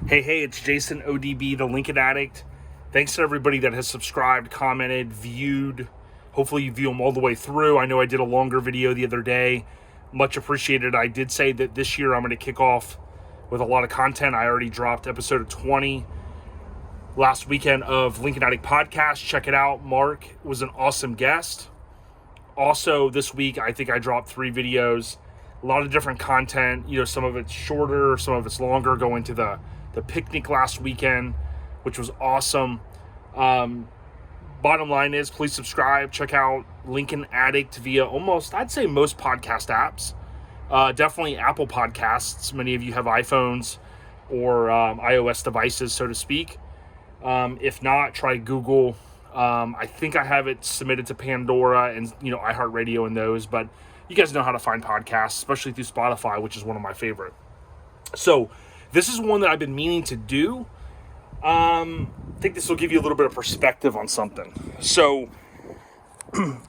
Hey, it's Jason ODB, the Lincoln Addict. Thanks to everybody that has subscribed, commented, viewed. Hopefully you view them all the way through. I know I did a longer video the other day. Much appreciated. I did say that this year I'm going to kick off with a lot of content. I already dropped episode 20 last weekend of Lincoln Addict podcast. Check it out. Mark was an awesome guest. Also, this week, I think I dropped 3 videos. A lot of different content. You know, some of it's shorter, some of it's longer, going to the picnic last weekend, which was awesome. Bottom line is, please subscribe. Check out Lincoln Addict via I'd say most podcast apps. Definitely Apple Podcasts. Many of you have iPhones or iOS devices, so to speak. If not, try Google. I think I have it submitted to Pandora and, iHeartRadio and those, but you guys know how to find podcasts, especially through Spotify, which is one of my favorite. So this is one that I've been meaning to do. I think this will give you a little bit of perspective on something. So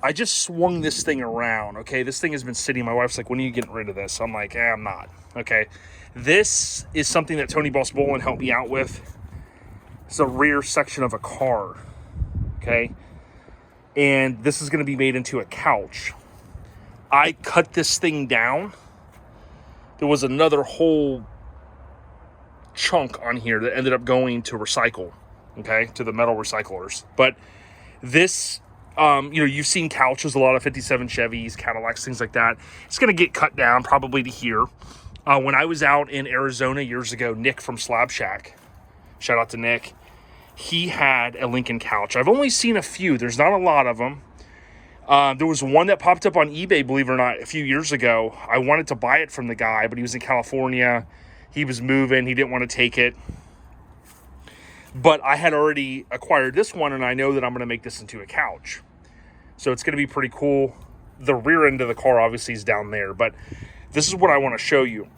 I just swung this thing around, okay? This thing has been sitting. My wife's like, when are you getting rid of this? I'm like, I'm not, okay? This is something that Tony Boss Bolin helped me out with. It's a rear section of a car, okay? And this is going to be made into a couch. I cut this thing down. There was another whole chunk on here that ended up going to recycle, okay, to the metal recyclers. But this, you've seen couches, a lot of 57 Chevys, Cadillacs, things like that. It's going to get cut down probably to here. When I was out in Arizona years ago, Nick from Slab Shack, shout out to Nick, he had a Lincoln couch. I've only seen a few. There's not a lot of them. There was one that popped up on eBay, believe it or not, a few years ago. I wanted to buy it from the guy, but he was in California. He was moving. He didn't want to take it. But I had already acquired this one, and I know that I'm going to make this into a couch. So it's going to be pretty cool. The rear end of the car obviously is down there, but this is what I want to show you.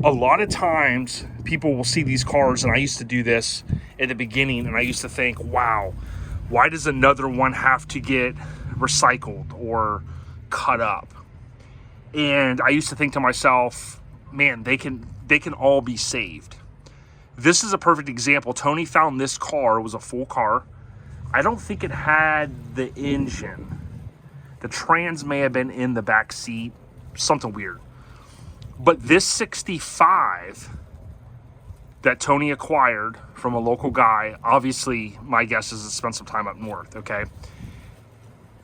A lot of times people will see these cars, and I used to do this at the beginning, and I used to think, wow, why does another one have to get recycled or cut up? And I used to think to myself, man, they can all be saved. This is a perfect example. Tony found this car. It was a full car. I don't think it had the engine. The trans may have been in the back seat, something weird. But this 65 that Tony acquired from a local guy, obviously my guess is it spent some time up north, okay?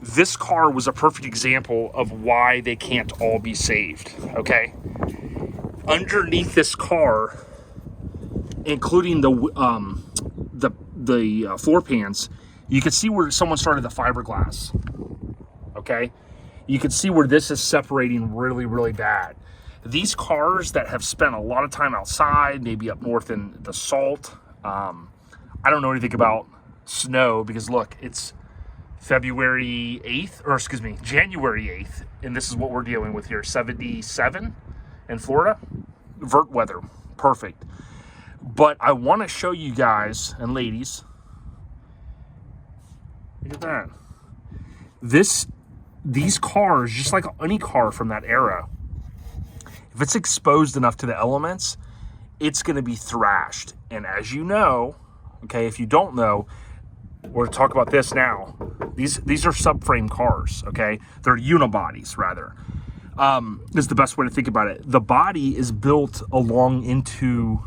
This car was a perfect example of why they can't all be saved, okay? Underneath this car, including the floor pans, you can see where someone started the fiberglass, okay? You can see where this is separating really, really bad. These cars that have spent a lot of time outside, maybe up north in the salt, I don't know anything about snow because look, it's January 8th, and this is what we're dealing with here, 77 in Florida. Vert weather, perfect. But I want to show you guys and ladies, look at that. These cars, just like any car from that era, if it's exposed enough to the elements, it's going to be thrashed. And as you know, okay, if you don't know, we're going to talk about this now. These are subframe cars, okay? They're unibodies, rather. Is the best way to think about it. The body is built along into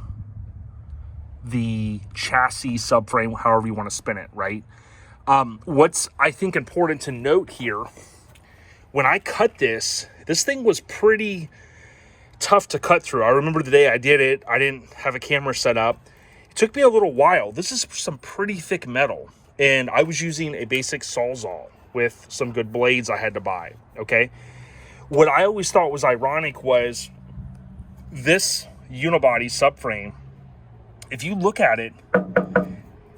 the chassis subframe, however you want to spin it, right? What's, I think, important to note here, when I cut this thing was pretty tough to cut through. I remember the day I did it, I didn't have a camera set up. It took me a little while. This is some pretty thick metal, and I was using a basic Sawzall with some good blades I had to buy, okay? What I always thought was ironic was this unibody subframe, if you look at it,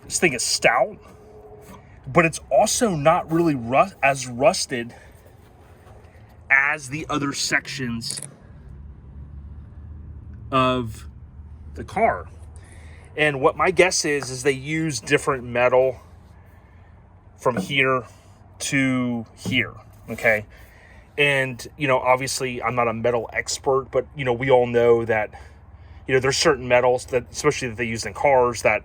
this thing is stout, but it's also not really as rusted as the other sections of the car. And what my guess is they use different metal from here to here, okay? And, obviously I'm not a metal expert, but, we all know that, You know, there's certain metals that, especially that they use in cars, that,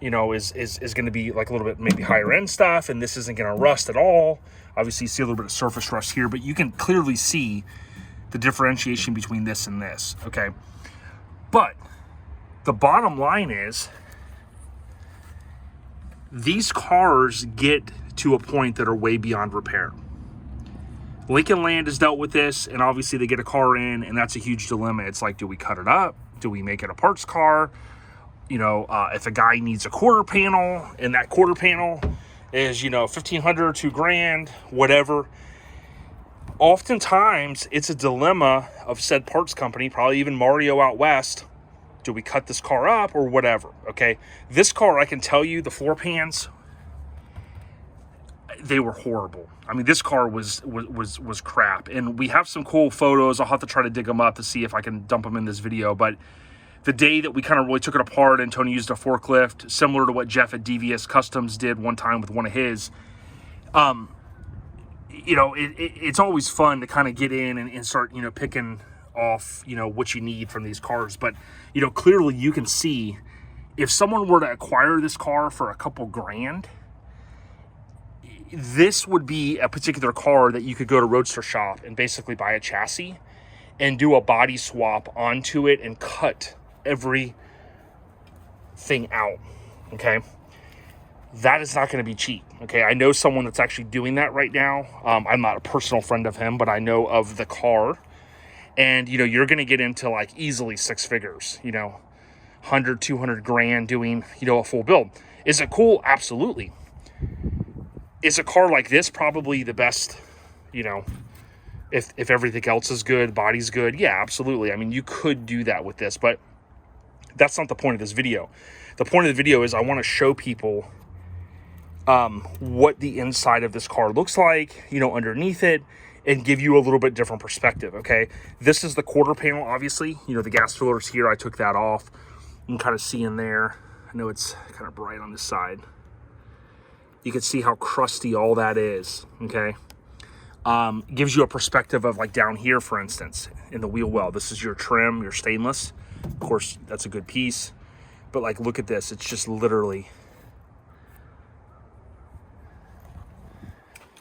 you know, is going to be like a little bit maybe higher end stuff, and this isn't going to rust at all. Obviously, you see a little bit of surface rust here, but you can clearly see the differentiation between this and this, okay? But the bottom line is, these cars get to a point that are way beyond repair. Lincoln Land has dealt with this, and obviously they get a car in, and that's a huge dilemma. It's like, do we cut it up? Do we make it a parts car? You know, if a guy needs a quarter panel, and that quarter panel is, you know, $1,500, $2,000, whatever. Oftentimes, it's a dilemma of said parts company, probably even Mario out west. Do we cut this car up or whatever? Okay, this car, I can tell you, the floor pans, they were horrible. I mean, this car was crap. And we have some cool photos. I'll have to try to dig them up to see if I can dump them in this video. But the day that we kind of really took it apart and Tony used a forklift, similar to what Jeff at DVS Customs did one time with one of his, you know, it's always fun to kind of get in and start, you know, picking off, you know, what you need from these cars. But, you know, clearly you can see if someone were to acquire this car for a couple grand, this would be a particular car that you could go to Roadster Shop and basically buy a chassis and do a body swap onto it and cut everything out, okay? That is not going to be cheap, okay? I know someone that's actually doing that right now. I'm not a personal friend of him, but I know of the car. And, you know, you're going to get into, like, easily six figures, you know, 100, 200 grand doing, you know, a full build. Is it cool? Absolutely. Is a car like this probably the best, you know, if everything else is good, body's good? Yeah, absolutely. I mean, you could do that with this, but that's not the point of this video. The point of the video is I want to show people what the inside of this car looks like, you know, underneath it, and give you a little bit different perspective, okay? This is the quarter panel, obviously. You know, the gas filter's here. I took that off. You can kind of see in there. I know it's kind of bright on this side. You can see how crusty all that is, okay? Gives you a perspective of, like, down here, for instance, in the wheel well. This is your trim, your stainless. Of course, that's a good piece. But, like, look at this. It's just literally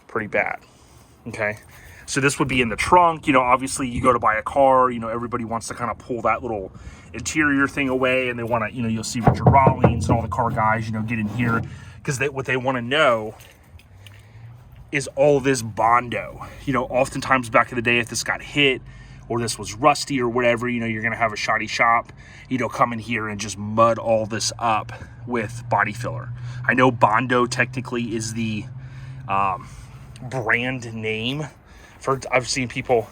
pretty bad, okay? So this would be in the trunk. You know, obviously, you go to buy a car, you know, everybody wants to kind of pull that little interior thing away, and they want to, you know, you'll see Richard Rawlings and all the car guys, you know, get in here, because what they want to know is all this Bondo. You know, oftentimes back in the day, if this got hit or this was rusty or whatever, you know, you're going to have a shoddy shop, you know, come in here and just mud all this up with body filler. I know Bondo technically is the brand name for, I've seen people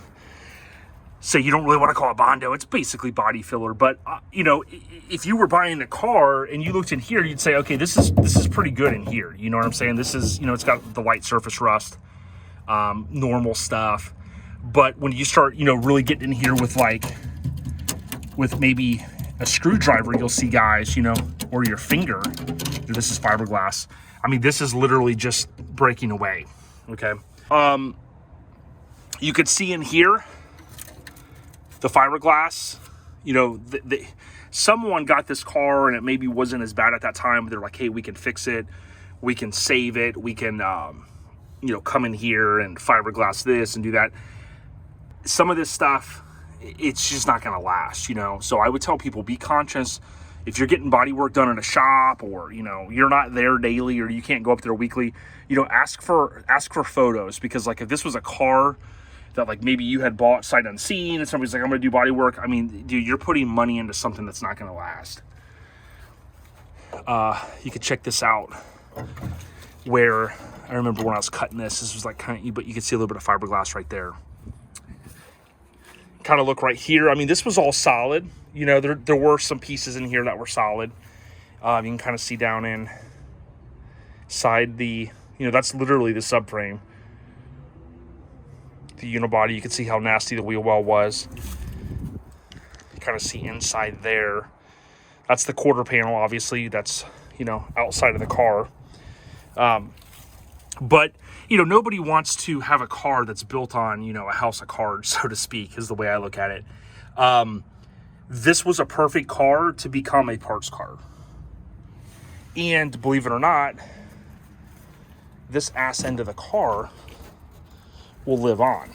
say you don't really want to call it Bondo. It's basically body filler. But, you know, if you were buying a car and you looked in here, you'd say, okay, this is pretty good in here. You know what I'm saying? This is, you know, it's got the light surface rust, normal stuff. But when you start, you know, really getting in here with, like, with maybe a screwdriver, you'll see guys, you know, or your finger. This is fiberglass. I mean, this is literally just breaking away, okay? You could see in here, the fiberglass, you know, someone got this car and it maybe wasn't as bad at that time. They're like, hey, we can fix it. We can save it. We can, you know, come in here and fiberglass this and do that. Some of this stuff, it's just not going to last, you know? So I would tell people, be conscious. If you're getting body work done in a shop, or, you know, you're not there daily, or you can't go up there weekly, you know, ask for photos. Because, like, if this was a car that, like, maybe you had bought sight unseen and somebody's like, I'm going to do body work, I mean, dude, you're putting money into something that's not going to last. You could check this out, where I remember when I was cutting this was like kind of, but you could see a little bit of fiberglass right there. Kind of look right here. I mean, this was all solid. You know, there were some pieces in here that were solid. You can kind of see down inside the, you know, that's literally the subframe. The unibody, you can see how nasty the wheel well was. You kind of see inside there. That's the quarter panel, obviously. That's, you know, outside of the car. But, you know, nobody wants to have a car that's built on, you know, a house of cards, so to speak, is the way I look at it. this was a perfect car to become a parts car. And believe it or not, this ass end of the car will live on,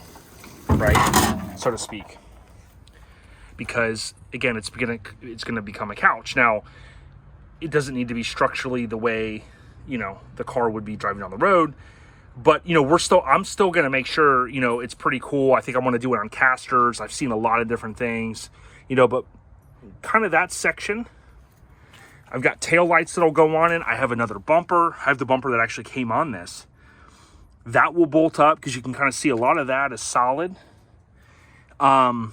right? So to speak. Because again, it's gonna become a couch. Now, it doesn't need to be structurally the way, you know, the car would be driving down the road. But, you know, I'm still going to make sure, you know, it's pretty cool. I think I want to do it on casters. I've seen a lot of different things, you know, but kind of that section. I've got tail lights that'll go on it. I have another bumper. I have the bumper that actually came on this. That will bolt up because you can kind of see a lot of that is solid. You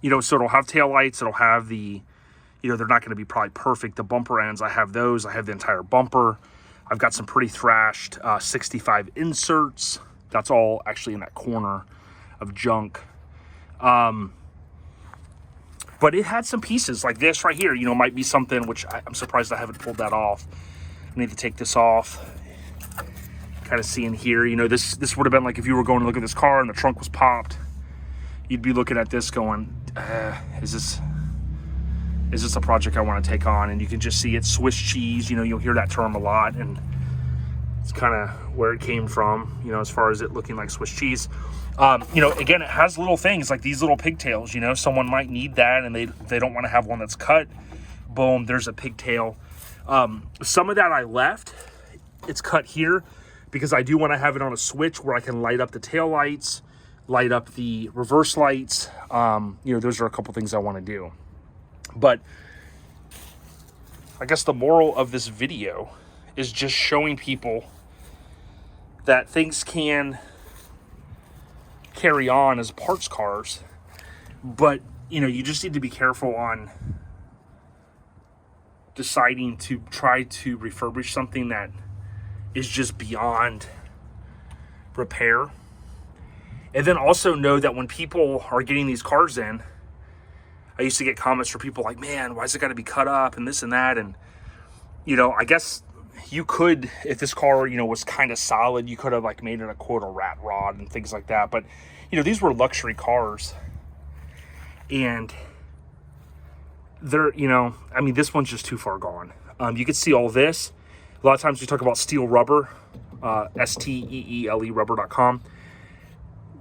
know, so it'll have tail lights. It'll have the, you know, they're not going to be probably perfect. The bumper ends, I have those. I have the entire bumper. I've got some pretty thrashed 65 inserts. That's all actually in that corner of junk. But it had some pieces like this right here, you know, might be something which I'm surprised I haven't pulled that off. I need to take this off. Kind of seeing here, you know, this would have been like if you were going to look at this car and the trunk was popped, you'd be looking at this going, is this a project I want to take on? And you can just see it's Swiss cheese. You know, you'll hear that term a lot, and it's kind of where it came from, you know, as far as it looking like Swiss cheese. You know, again, it has little things like these little pigtails. You know, someone might need that and they don't want to have one that's cut. Boom, there's a pigtail. Some of that I left. It's cut here because I do want to have it on a switch where I can light up the tail lights, light up the reverse lights. You know, those are a couple things I want to do. But I guess the moral of this video is just showing people that things can carry on as parts cars, but you know, you just need to be careful on deciding to try to refurbish something that is just beyond repair. And then also know that when people are getting these cars in, I used to get comments from people like, man, why's it got to be cut up and this and that? And, you know, I guess you could, if this car, you know, was kind of solid, you could have like made it a quote a rat rod and things like that. But, you know, these were luxury cars. And they're, you know, I mean, this one's just too far gone. You can see all this. A lot of times we talk about steel rubber, STEELE rubber.com.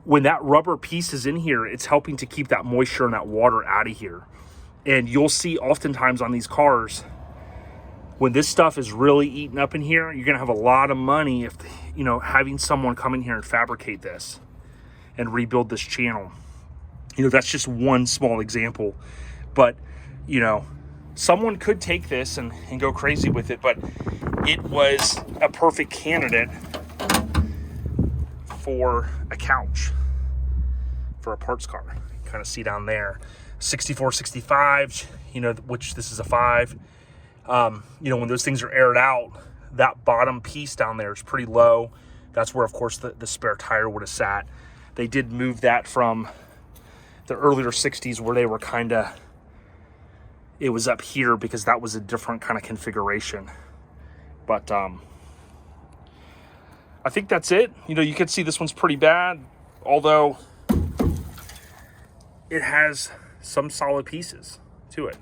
When that rubber piece is in here, it's helping to keep that moisture and that water out of here. And you'll see oftentimes on these cars, when this stuff is really eaten up in here, you're gonna have a lot of money if, you know, having someone come in here and fabricate this and rebuild this channel. You know, that's just one small example. But, you know, someone could take this and go crazy with it, but it was a perfect candidate for a couch, for a parts car. You kind of see down there 64, 65, you know, which this is a 5. You know, when those things are aired out, that bottom piece down there is pretty low. That's where, of course, the spare tire would have sat. They did move that from the earlier 60s where they were kind of, it was up here because that was a different kind of configuration. But I think that's it. You know, you can see this one's pretty bad, although it has some solid pieces to it.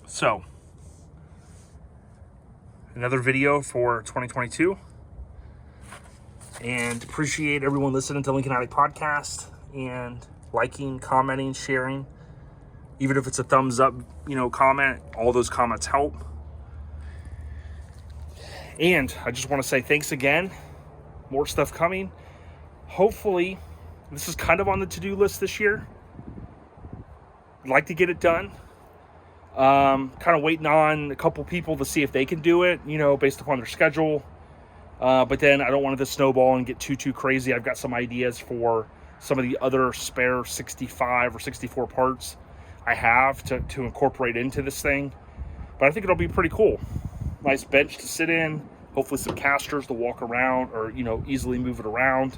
So, another video for 2022. And appreciate everyone listening to Lincoln Addict Podcast and liking, commenting, sharing. Even if it's a thumbs up, you know, comment, all those comments help. And I just want to say thanks again. More stuff coming. Hopefully, this is kind of on the to-do list this year. I'd like to get it done. Kind of waiting on a couple people to see if they can do it, you know, based upon their schedule. But then I don't want it to snowball and get too crazy. I've got some ideas for some of the other spare 65 or 64 parts I have to incorporate into this thing. But I think it'll be pretty cool. Nice bench to sit in, hopefully some casters to walk around or, you know, easily move it around.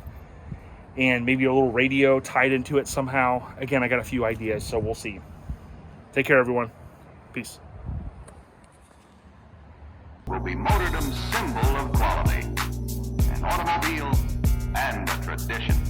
And maybe a little radio tied into it somehow. Again, I got a few ideas, so we'll see. Take care, everyone. Peace. Will be Motordom's symbol of quality, an automobile and a tradition.